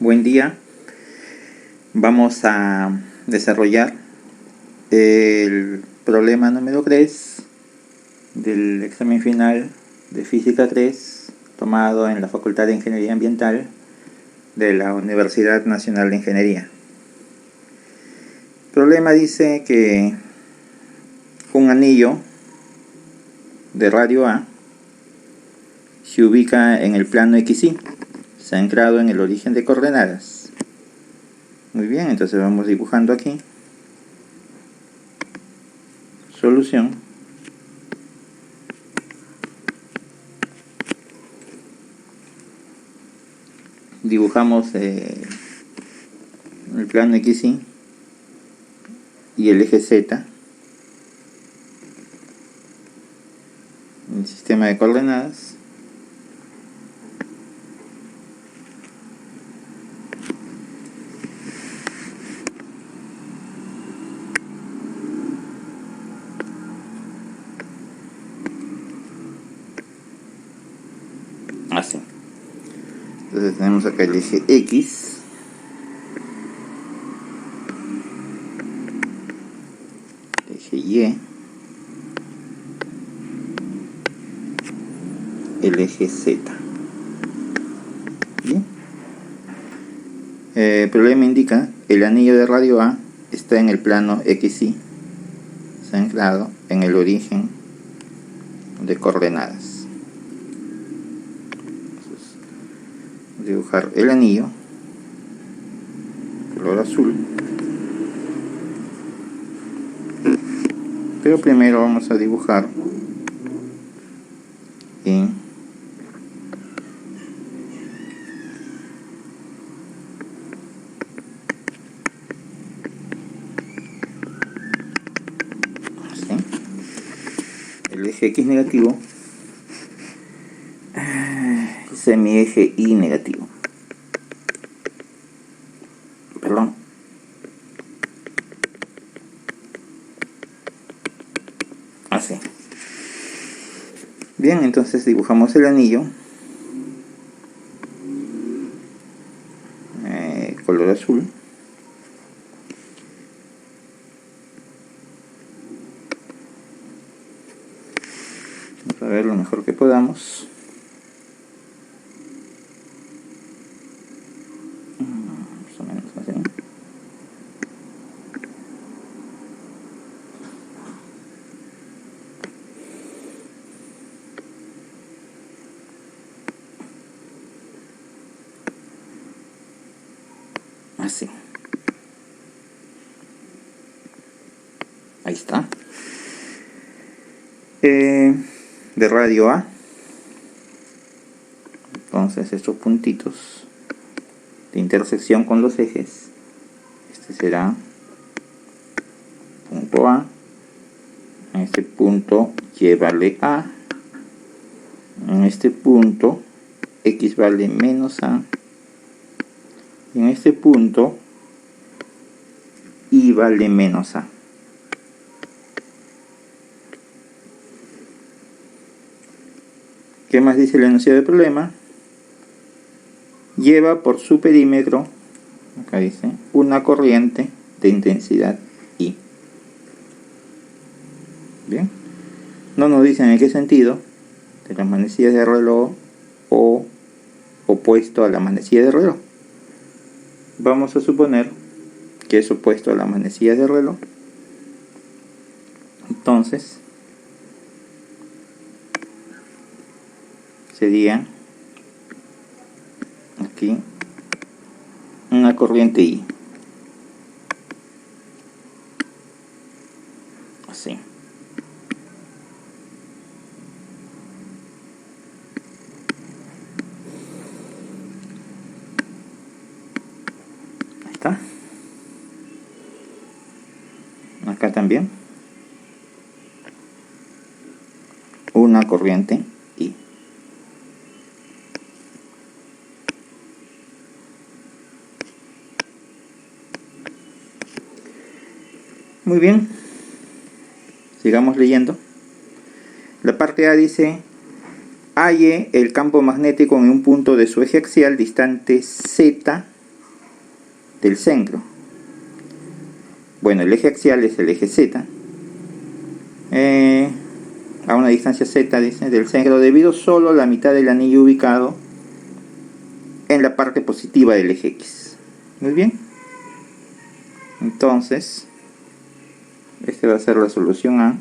Buen día. Vamos a desarrollar el problema número 3 del examen final de Física 3 tomado en la Facultad de Ingeniería Ambiental de la Universidad Nacional de Ingeniería. El problema dice que un anillo de radio A se ubica en el plano XY, centrado en el origen de coordenadas. Muy bien, entonces vamos dibujando aquí. Solución. Dibujamos el plano XY y el eje Z, el sistema de coordenadas. Así. Entonces tenemos acá el eje X, eje Y, el eje Z. Bien. El problema indica el anillo de radio A está en el plano XY, centrado en el origen de coordenadas. Dibujar el anillo color azul, pero primero vamos a dibujar en el eje X negativo, semieje Y negativo. Perdón. Así. Bien, entonces dibujamos el anillo color azul. Vamos a ver lo mejor que podamos. Más o menos así. Así. Ahí está. De radio A. Entonces estos puntitos de intersección con los ejes, este será punto A, en este punto Y vale A, en este punto X vale menos A, y en este punto Y vale menos A. ¿Qué más dice el enunciado del problema? Lleva por su perímetro, acá dice, una corriente de intensidad I. Bien, no nos dicen en qué sentido, de las manecillas de reloj o opuesto a la manecilla de reloj. Vamos a suponer que es opuesto a las manecillas de reloj. Entonces sería aquí una corriente I, así. Ahí está. Acá también una corriente I. Muy bien, sigamos leyendo. La parte A dice: halle el campo magnético en un punto de su eje axial distante Z del centro. Bueno, el eje axial es el eje Z, a una distancia Z, dice, del centro, debido solo a la mitad del anillo ubicado en la parte positiva del eje X. Muy bien. Entonces, esta va a ser la solución A.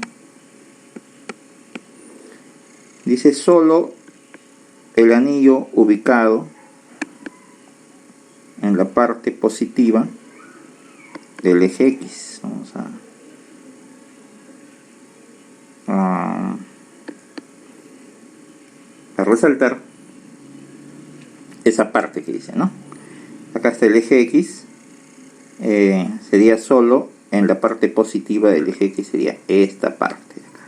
Dice solo el anillo ubicado en la parte positiva del eje X. Vamos a resaltar esa parte que dice, ¿no? Acá está el eje X, sería solo en la parte positiva del eje X, sería esta parte de acá.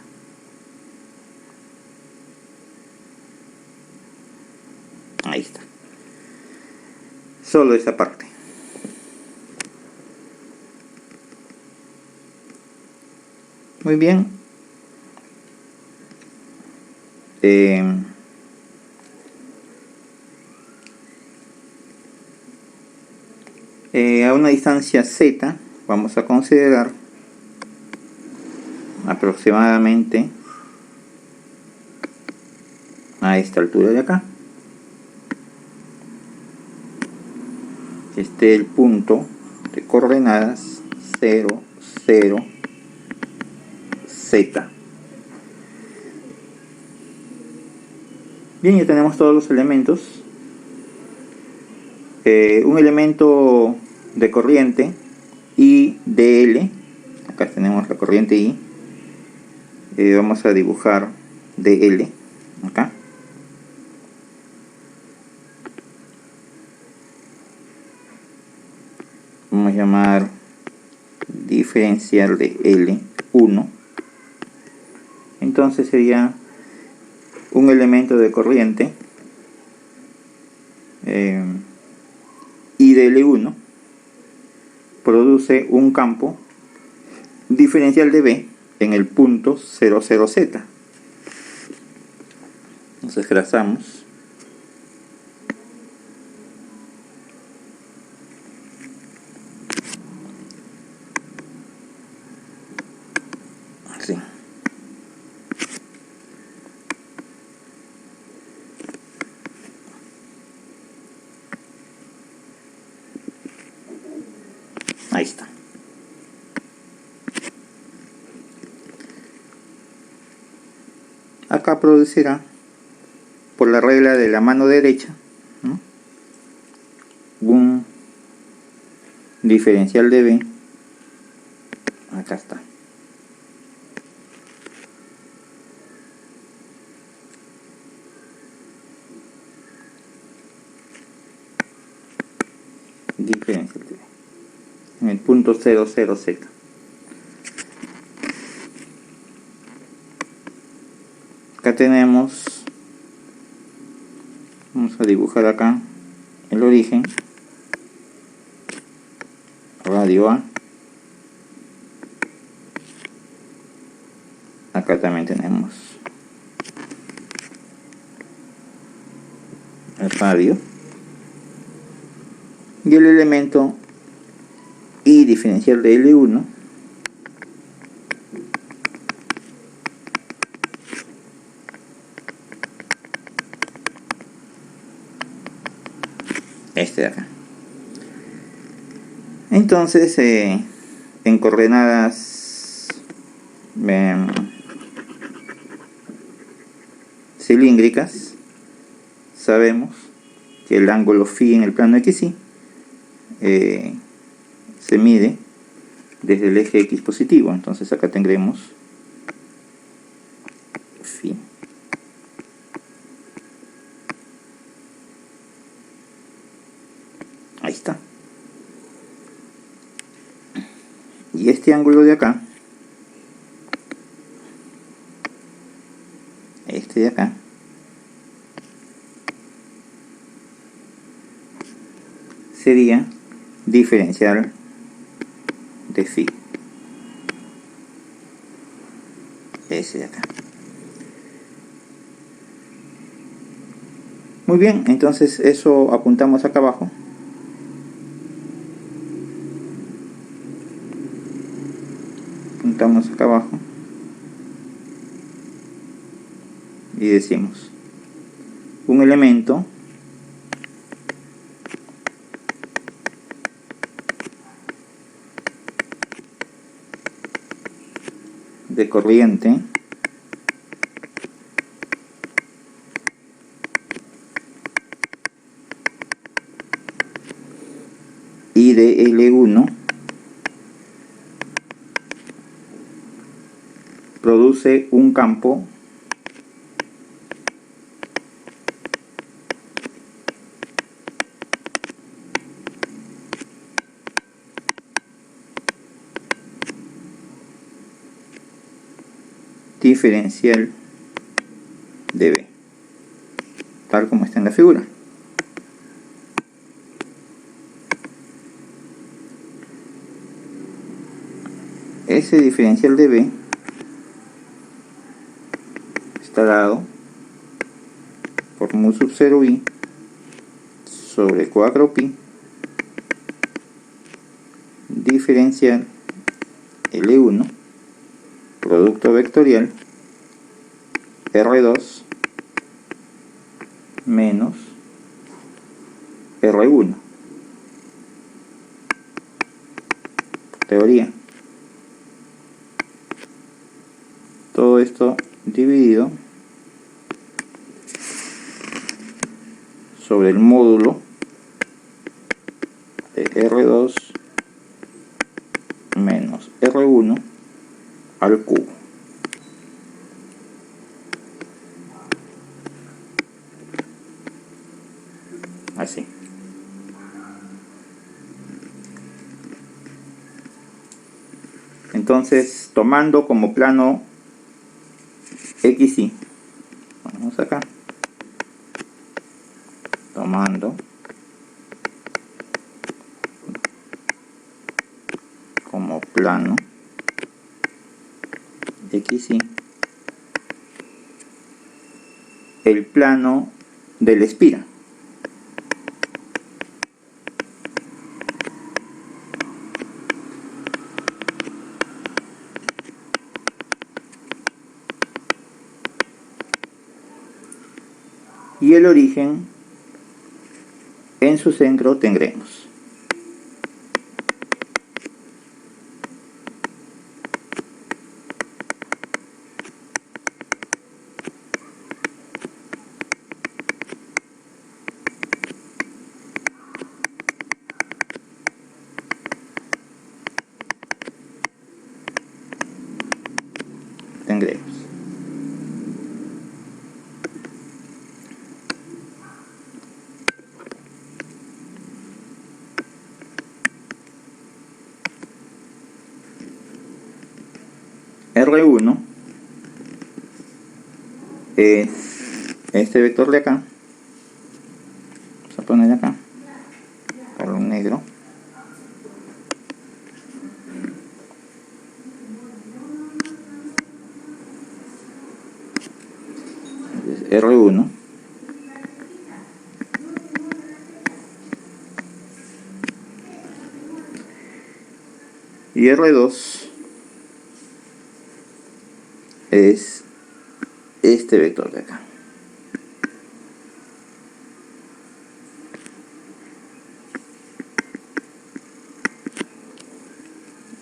Ahí está. Solo esa parte. Muy bien. A una distancia Z vamos a considerar aproximadamente a esta altura de acá, que esté el punto de coordenadas 0, 0, Z. Bien, ya tenemos todos los elementos. Un elemento de corriente I dl, acá tenemos la corriente I, vamos a dibujar dl acá. Vamos a llamar diferencial de L1. Entonces sería un elemento de corriente I de L1 produce un campo diferencial de B en el punto 00Z. Entonces trazamos así. Ahí está. Acá producirá, por la regla de la mano derecha, ¿no?, un diferencial de B. Acá está. Diferencial de B en el punto 00Z. Acá tenemos, vamos a dibujar acá el origen, radio A. Acá también tenemos el radio y el elemento I diferencial de L1 este de acá. Entonces en coordenadas cilíndricas sabemos que el ángulo φ en el plano XY se mide desde el eje X positivo. Entonces acá tendremos φ ahí está. Y este ángulo de acá, este de acá, sería diferencial de φ, ese de acá. Muy bien, entonces eso apuntamos acá abajo. apuntamos acá abajo y decimos un elemento de corriente y de L1 produce un campo diferencial de B, tal como está en la figura. Ese diferencial de B está dado por mu sub 0i sobre 4pi diferencial L1 producto vectorial R2 menos R1. Teoría. Todo esto dividido sobre el módulo de R2 menos R1 al cubo. Así. Entonces, tomando como plano XY, vamos acá, tomando como plano XY el plano de la espira. Y el origen en su centro tendremos R1 es este vector de acá. Vamos a poner acá color negro. Entonces, R1 y R2 es este vector de acá.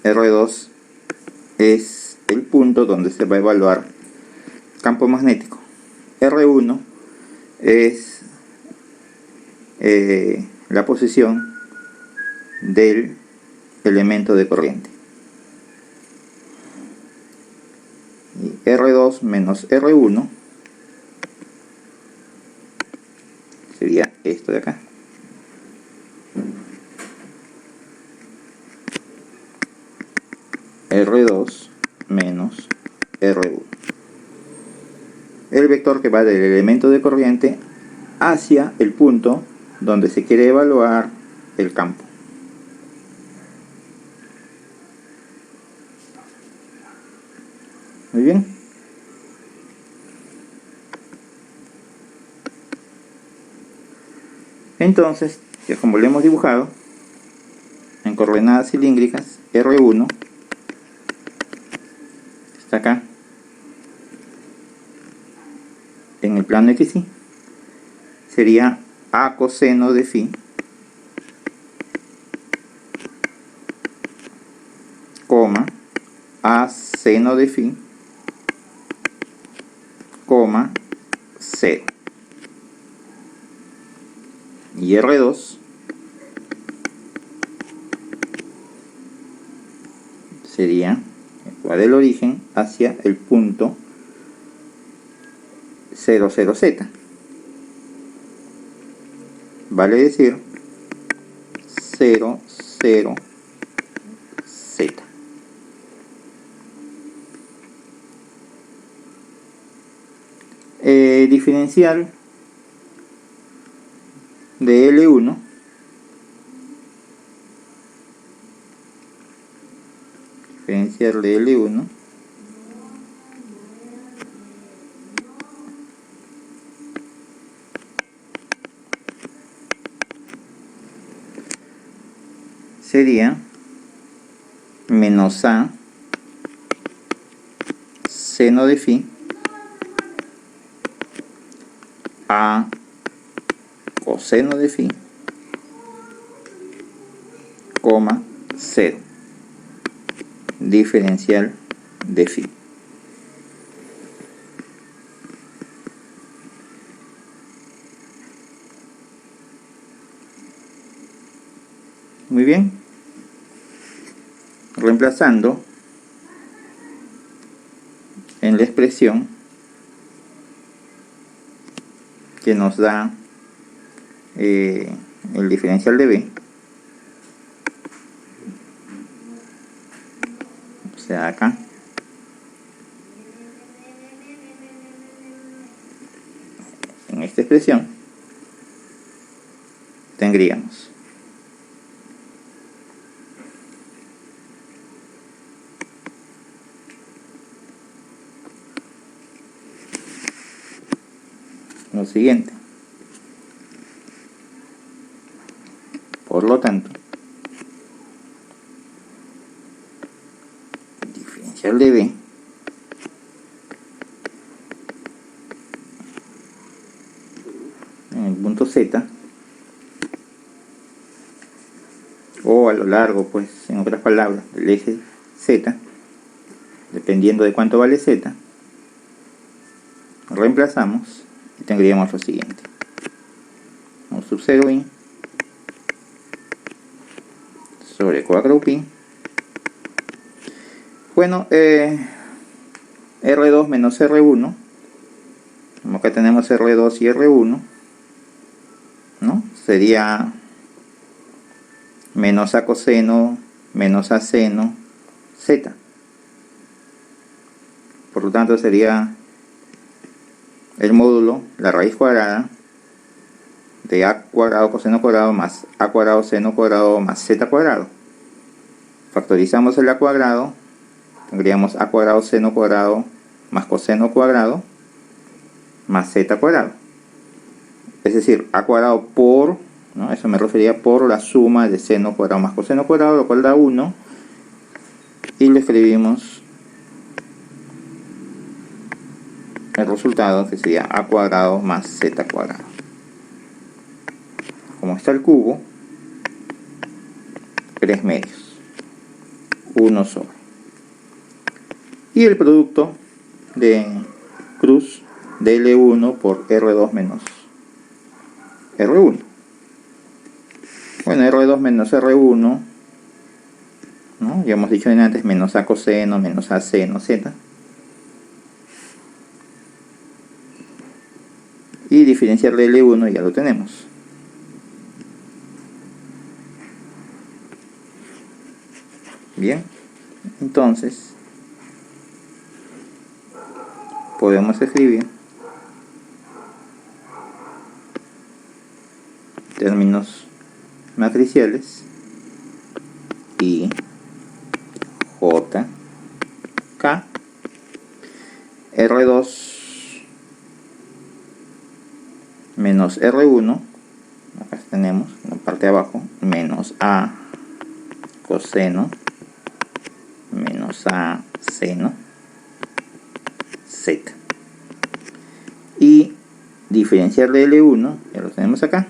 R2 es el punto donde se va a evaluar campo magnético. R1 es la posición del elemento de corriente. Y R2 menos R1 sería esto de acá. R2 menos R1. El vector que va del elemento de corriente hacia el punto donde se quiere evaluar el campo. Muy bien. Entonces, ya como lo hemos dibujado, en coordenadas cilíndricas, R1 acá en el plano XY sería a coseno de phi coma a seno de phi coma 0, y R2 sería va del origen hacia el punto 00z, vale decir 00z. Diferencial de L1 diferencial de L1 sería menos a seno de phi a coseno de phi coma 0, diferencial de phi. Muy bien, reemplazando en la expresión que nos da el diferencial de b, o sea acá, en esta expresión tendríamos lo siguiente. Por lo tanto, diferencial de b en el punto z, o a lo largo, pues, en otras palabras, del eje z, dependiendo de cuánto vale z, reemplazamos y tendríamos lo siguiente: un sub 0 i sobre 4 pi. Bueno, R2 menos R1, como que tenemos R2 y R1, ¿no? Sería menos a coseno menos a seno z. Por lo tanto sería el módulo, la raíz cuadrada de a cuadrado coseno cuadrado más a cuadrado seno cuadrado más z cuadrado. Factorizamos el a cuadrado, tendríamos a cuadrado seno cuadrado más coseno cuadrado más z cuadrado. Es decir, a cuadrado por, ¿no? Eso me refería por la suma de seno cuadrado más coseno cuadrado, lo cual da 1. Y le escribimos el resultado, que sería a cuadrado más z cuadrado. Como está el cubo, 3 medios, 1 sobre. Y el producto de cruz de L1 por R2 menos R1. Bueno, R2 menos R1, ¿no? Ya hemos dicho antes, menos a coseno menos a seno z. Y diferenciar de L1 ya lo tenemos. Bien, entonces podemos escribir términos matriciales I, J, K, R2 menos R1, acá tenemos en la parte de abajo, menos A coseno menos A seno z. Y diferencial de L1, ya lo tenemos acá,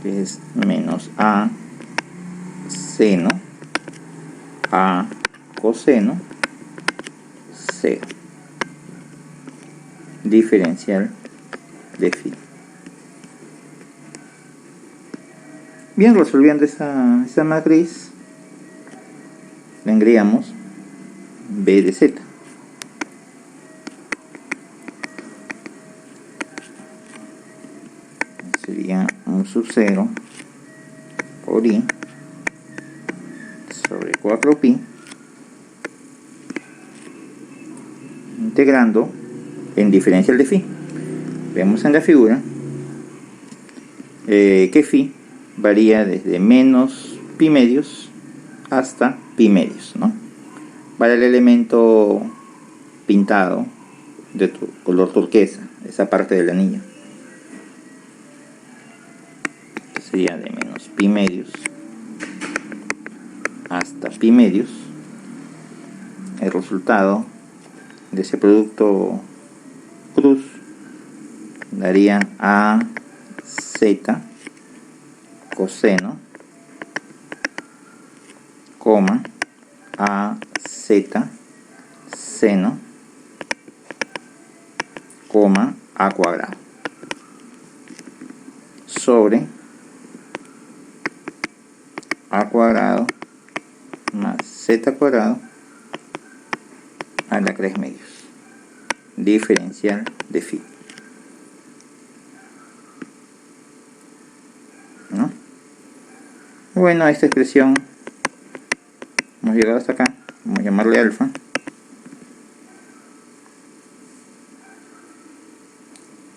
que es menos a seno a coseno 0. Diferencial de phi. Bien, resolviendo esa matriz, tendríamos b de z. Sería 1 sub 0 por i sobre 4pi, integrando en diferencial de phi. Vemos en la figura que phi varía desde menos pi medios hasta pi medios, ¿no? Para el elemento pintado de color turquesa, esa parte del anillo, que sería de menos pi medios hasta pi medios. El resultado de ese producto cruz daría a z coseno, coma, a z seno, coma, a cuadrado, sobre a cuadrado más z cuadrado a la 3 medios. Diferencial de phi, ¿no? Bueno, a esta expresión hemos llegado hasta acá. Vamos a llamarle alfa.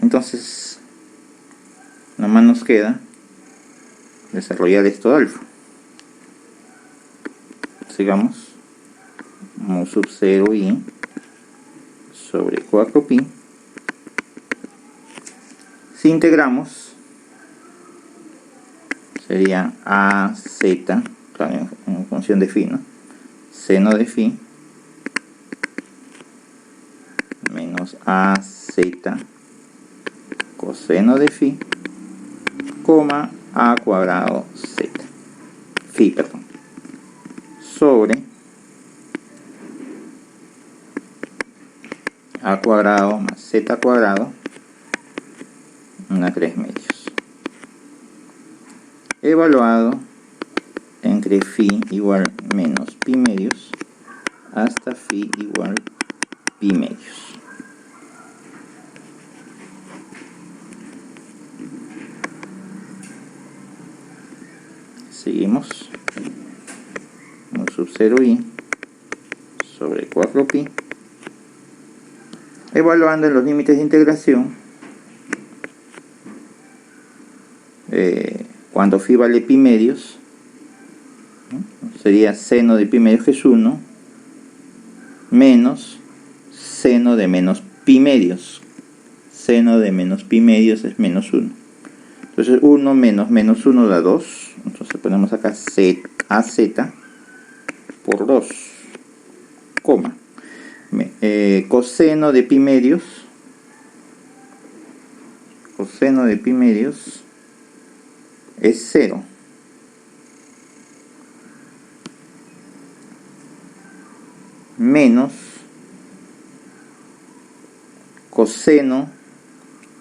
Entonces, nomás nos queda desarrollar esto de alfa. Sigamos. Mu sub 0 i sobre 4pi. Si integramos, sería a z, claro, en función de phi, ¿no? Seno de phi menos a z coseno de phi, coma, a cuadrado z, phi, perdón, sobre a cuadrado más z cuadrado, una 3 medios, evaluado entre phi igual menos pi medios hasta phi igual pi medios. Seguimos. 1 sub 0i sobre 4pi. Evaluando en los límites de integración, cuando phi vale pi medios, ¿no? Sería seno de pi medios, que es 1, menos seno de menos pi medios. Seno de menos pi medios es menos 1. Entonces 1 menos menos 1 da 2. Entonces ponemos acá az por 2, coma. Coseno de pi medios. Coseno de pi medios es 0. Menos coseno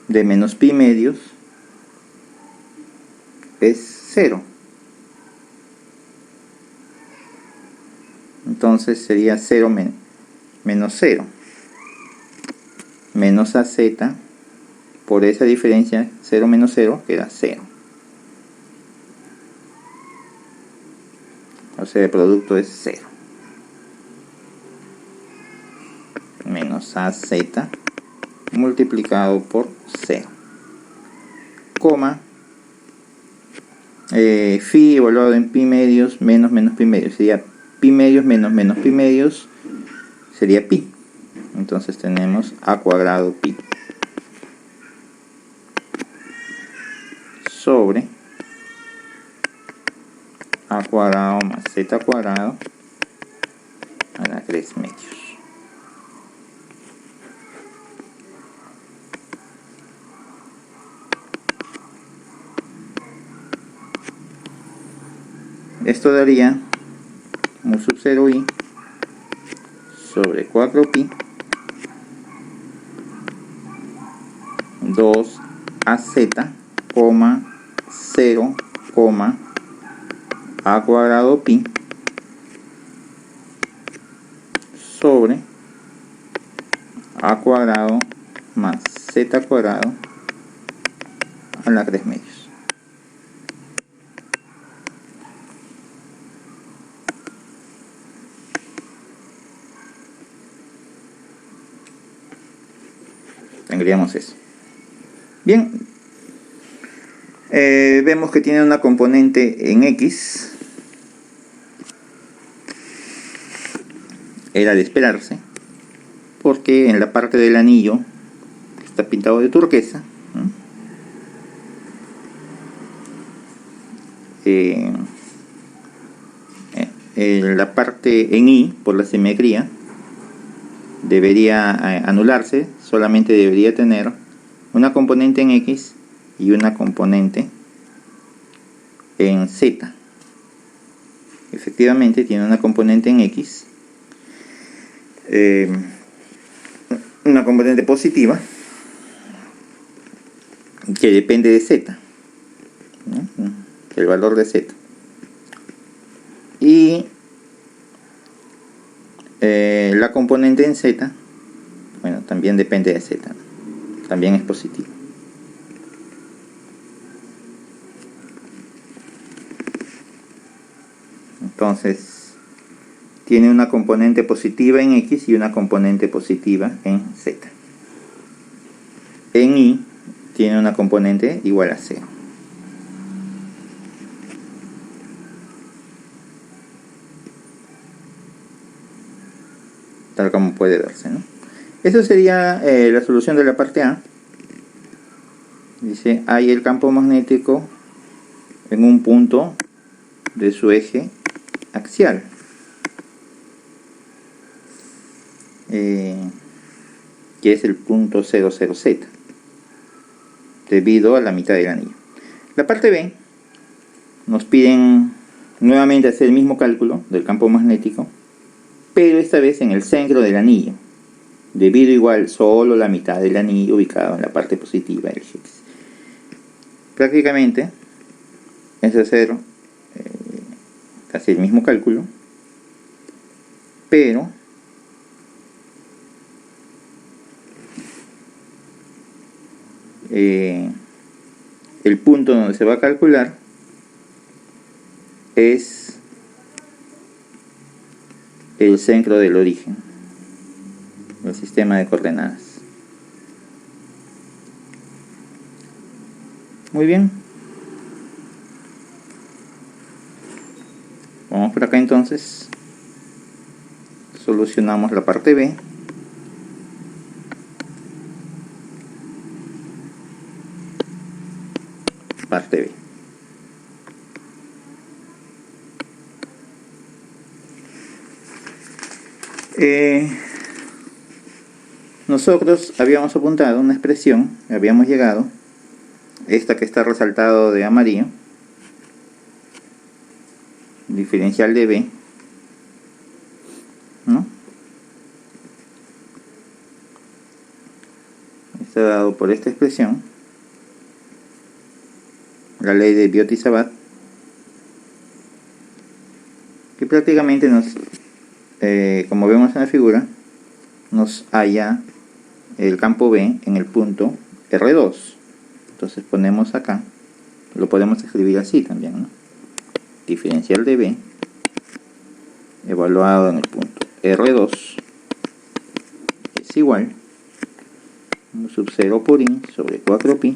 de menos pi medios es 0. Entonces sería 0 menos 0. Menos az, por esa diferencia, 0 menos 0 queda 0. O sea, el producto es 0. Menos az multiplicado por 0. Coma. Phi evaluado en pi medios menos menos pi medios. Sería pi medios menos menos pi medios. Sería pi. Entonces tenemos a cuadrado pi. Sobre a cuadrado más z cuadrado a la 3 medios. Esto daría mu sub 0i sobre 4pi 2az, 0, a cuadrado pi sobre a cuadrado más z cuadrado a la 3 medios. Tendríamos eso. Bien, vemos que tiene una componente en X. Era de esperarse, porque en la parte del anillo está pintado de turquesa, ¿no? La parte en Y, por la simetría, debería anularse, solamente debería tener una componente en X y una componente en Z. Efectivamente tiene una componente en X, una componente positiva que depende de Z, ¿no? El valor de Z, y la componente en Z, bueno, también depende de Z, también es positiva. Entonces tiene una componente positiva en X y una componente positiva en Z. En Y tiene una componente igual a 0. Tal como puede verse, ¿no? Eso sería la solución de la parte A. Dice, hay el campo magnético en un punto de su eje axial, que es el punto 00z, debido a la mitad del anillo. La parte B, nos piden nuevamente hacer el mismo cálculo del campo magnético, pero esta vez en el centro del anillo, debido igual solo la mitad del anillo ubicado en la parte positiva del eje X. Prácticamente es hacer casi el mismo cálculo, pero el punto donde se va a calcular es el centro del origen del sistema de coordenadas. Muy bien. Vamos por acá entonces. Solucionamos la parte B. Parte B. Nosotros habíamos apuntado una expresión, habíamos llegado, esta que está resaltado de amarillo, diferencial de B, ¿no? Está dado por esta expresión, la ley de Biot y Sabat, que prácticamente nos, como vemos en la figura, nos halla el campo B en el punto R2. Entonces ponemos acá, lo podemos escribir así también, ¿no? Diferencial de B evaluado en el punto R2 es igual a sub 0 por I sobre 4pi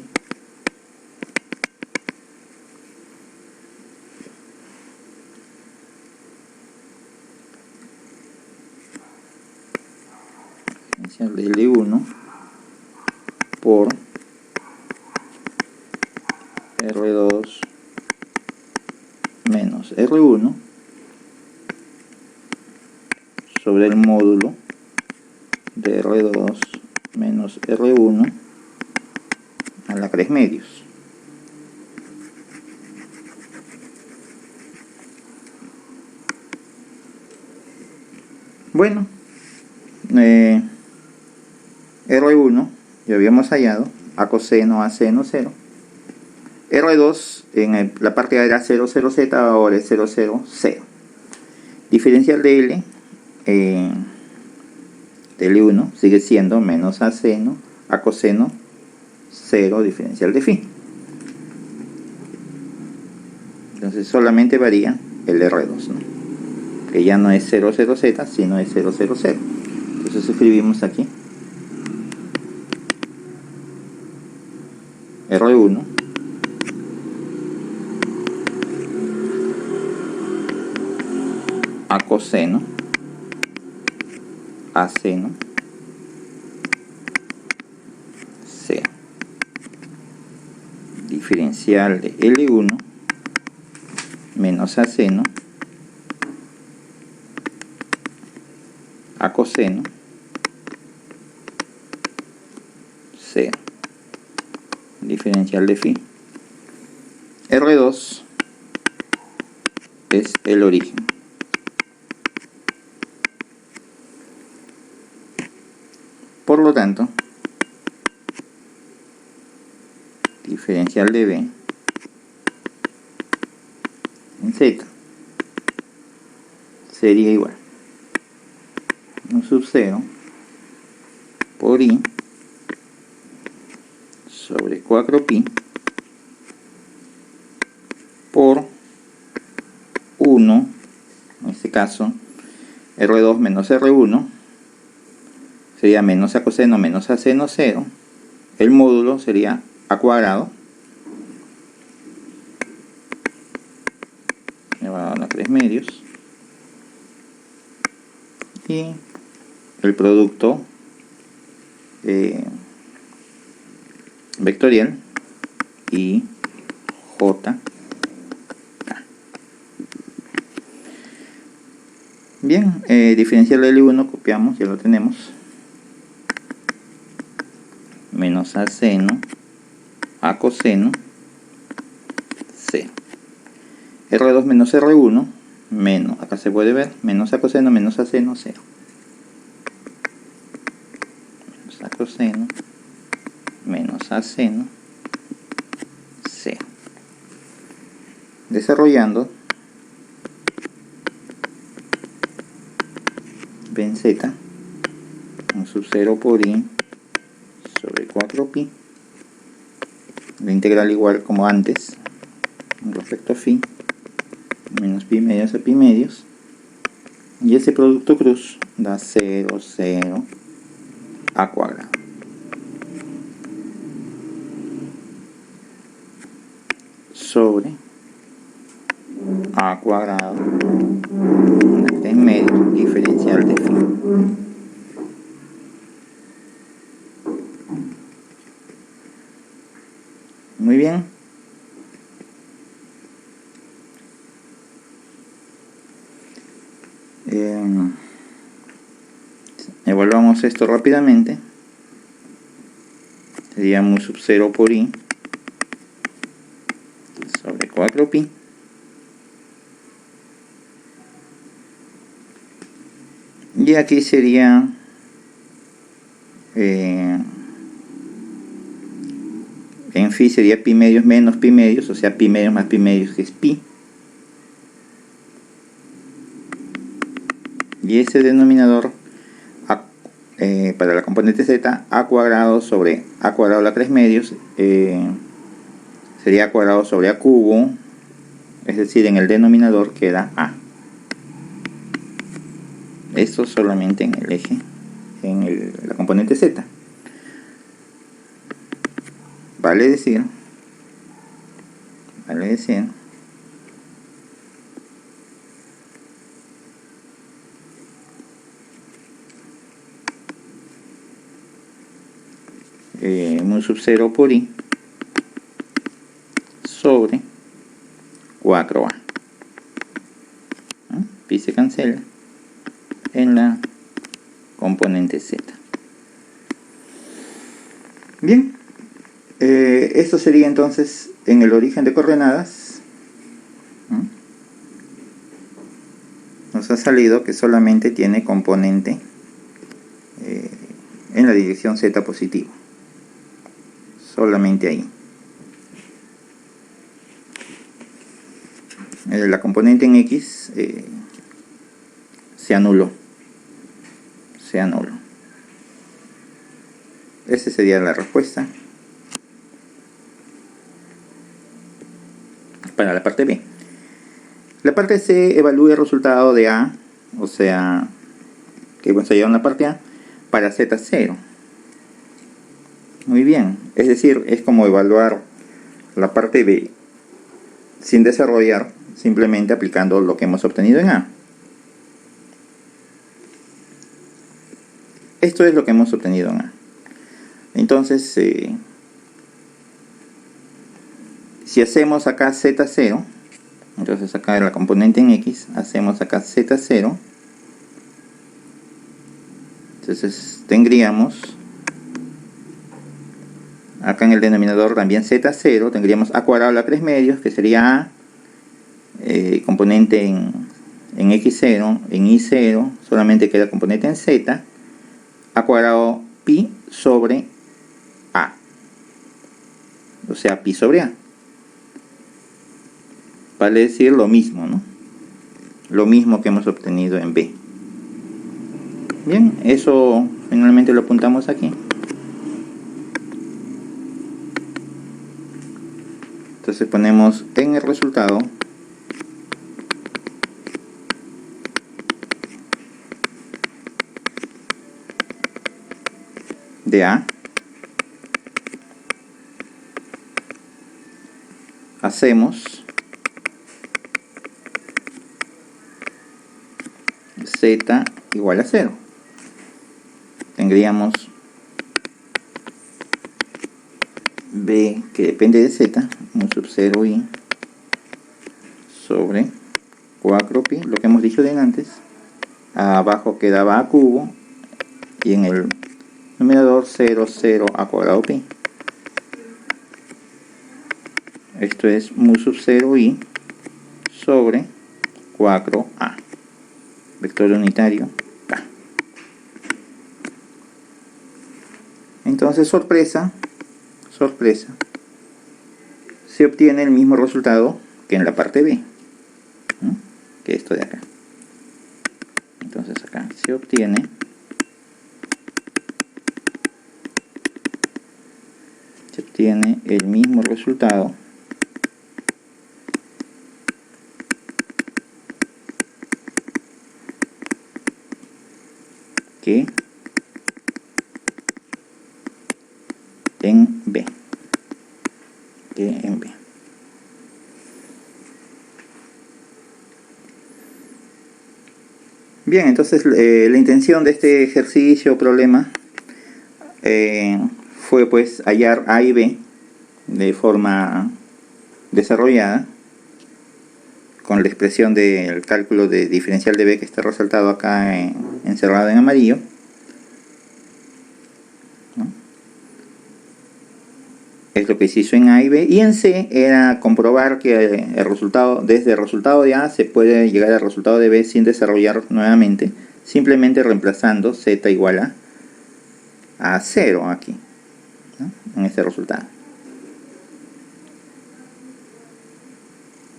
diferencial de L1 por R2 menos menos R1 sobre el módulo de R2 menos R1 a la 3 medios. Bueno, R1 ya habíamos hallado a coseno a seno 0. R2 en la parte A era 0, 0, Z, ahora es 0, 0, 0. Diferencial de L, de L1 sigue siendo menos a seno a coseno 0 diferencial de phi. Entonces solamente varía el R2, ¿no? Que ya no es 0, 0, Z, sino es 0, 0, 0. Entonces escribimos aquí R1 a coseno a seno 0. Diferencial de L1 menos a seno a coseno 0. Diferencial de phi. R2 es el origen. Por lo tanto, diferencial de B en Z sería igual 1 sub 0 por I sobre 4pi por 1, en este caso R2 menos R1 sería menos a coseno menos a seno 0. El módulo sería a cuadrado elevado a 3 medios y el producto vectorial y J. Bien, diferencial de L1 copiamos, ya lo tenemos, menos a seno a coseno 0. R2 menos R1 menos, acá se puede ver, menos a coseno menos a seno 0. Menos a coseno menos a seno 0. Desarrollando B en Z, 1 sub 0 por I sobre 4pi, la integral igual como antes, respecto a phi, menos pi medios a pi medios, y ese producto cruz da 0, 0 a cuadrado. Sobre a cuadrado, una 3 medios, diferencial de phi. Muy bien. Evaluamos esto rápidamente. Sería mu sub 0 por I sobre 4pi. Y aquí sería en phi sería pi medios menos pi medios, o sea pi medios más pi medios, que es pi. Y ese denominador para la componente z, a cuadrado sobre a cuadrado a la 3 medios, sería a cuadrado sobre a cubo, es decir, en el denominador queda a. Esto solamente en el eje, en la componente z. Vale decir mu sub 0 por I sobre 4A. pi se cancela, en la componente z. Bien, esto sería entonces en el origen de coordenadas. Nos ha salido que solamente tiene componente en la dirección z positivo, solamente ahí. La componente en x se anuló. Esa sería la respuesta para la parte B. La parte C evalúa el resultado de A, o sea, que hemos hallado en la parte A, para Z0. Muy bien, es decir, es como evaluar la parte B sin desarrollar, simplemente aplicando lo que hemos obtenido en A. Esto es lo que hemos obtenido en A. Entonces, si hacemos acá Z0, entonces acá en la componente en X, hacemos acá Z0, entonces tendríamos acá en el denominador también Z0, tendríamos A cuadrado a la 3 medios, que sería A, componente en X0, en Y0, solamente queda componente en Z, A cuadrado pi sobre A, o sea, pi sobre A. Vale decir lo mismo, ¿no? Lo mismo que hemos obtenido en B. Bien, eso finalmente lo apuntamos aquí. Entonces ponemos en el resultado de A, hacemos Z igual a 0. Tendríamos B, que depende de Z, mu sub 0i sobre 4pi, lo que hemos dicho de antes. Abajo quedaba A cubo y en el numerador 0, 0 a cuadrado pi. Esto es mu sub 0i sobre 4a, vector unitario k. Entonces, sorpresa, se obtiene el mismo resultado que en la parte B, ¿no? Que esto de acá. Entonces acá se obtiene el mismo resultado que en B. Bien, entonces la intención de este ejercicio o problema fue pues hallar A y B de forma desarrollada con la expresión del cálculo de diferencial de B que está resaltado acá encerrado en amarillo, ¿no? Es lo que se hizo en A y B, y en C era comprobar que desde el resultado de A se puede llegar al resultado de B sin desarrollar nuevamente, simplemente reemplazando Z igual a 0 aquí, ¿no? En este resultado.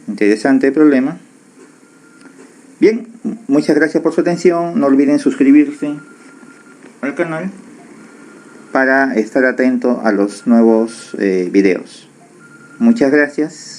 Interesante el problema. Bien, muchas gracias por su atención. No olviden suscribirse al canal para estar atento a los nuevos videos. Muchas gracias.